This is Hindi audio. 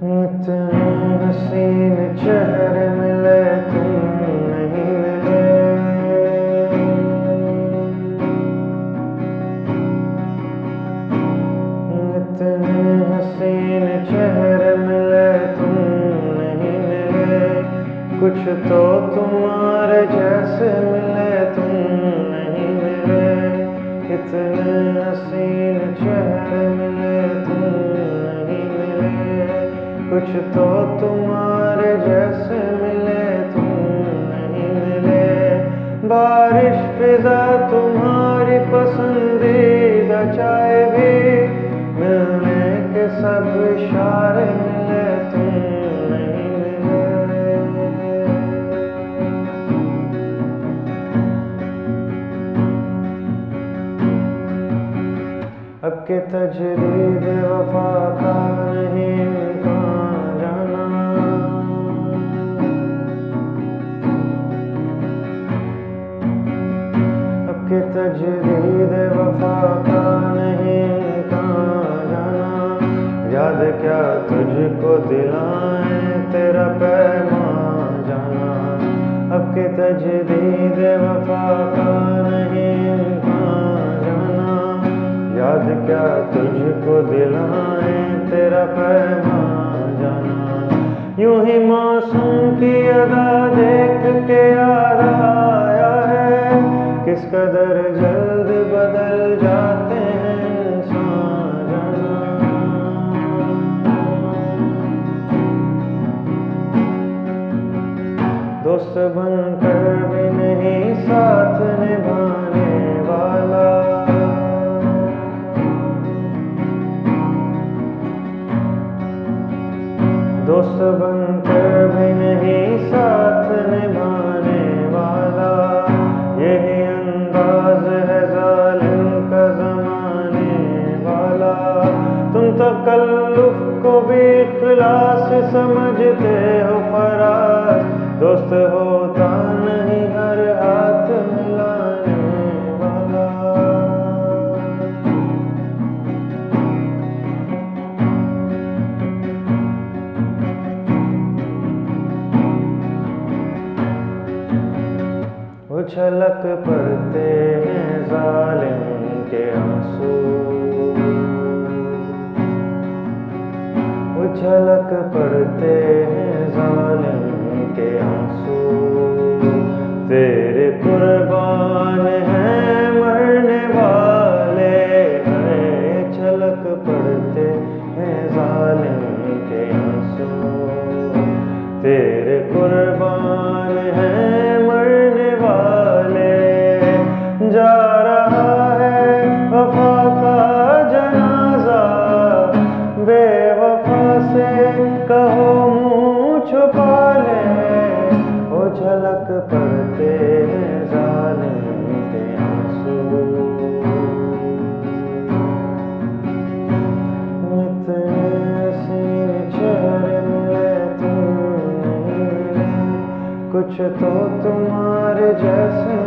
इतने हसीन चेहरे मिले तुम नहीं मिले। इतने हसीन चेहरे मिले तुम नहीं मिले। कुछ तो तुम्हारे जैसे मिले तुम नहीं मिले। इतने हसीन चेहरे मिले तुम नहीं मिले। कुछ तो तुम्हारे जैसे मिले तुम नहीं मिले। बारिश फिजा तुम्हारी पसंदीदा चाय भी, मिलने के सब इशारे मिले तुम नहीं मिले। अब के तजदीद वफा का नहीं इम्कान जाना। अब के तजदीद वफा का नहीं इम्कान जाना। याद क्या तुझको दिलाएं तेरा पैमान जाना। अब के तजदीद वफा का नहीं इम्कान जाना। याद क्या तुझको दिलाएं तेरा पैमान जाना। यूं ही मौसम की अदा देख के याद आया है, किस कदर जल्द बदल जाते हैं इंसान जाना। दोस्त बनकर भी नहीं साथ निभाने वाला। दोस्त बनकर भी नहीं साथ निभाने वाला। यही अंदाज है जालिम का ज़माने वाला। तुम तकल्लुफ़ को भी इख़लास समझते हो फराज। दोस्त होता नहीं हर हाथ मिलाने वाला। उछलक पड़ते हैं जालिम के आंसू। उछलक पड़ते हैं जालिम के आंसू। तेरे कुर्बान हैं मरने वाले हैं। छलक पड़ते हैं जालिम के आंसू। तेरे कुर्बान हैं मरने वाले। जा रहा है वफा का जनाजा, बेवफा से कहो मुँह छुपा ले। वो झलक पड़ते हैं जालिम के आंसू। इतने हसीन चेहरे मिले तुम नहीं मिले। कुछ तो तुम्हारे जैसे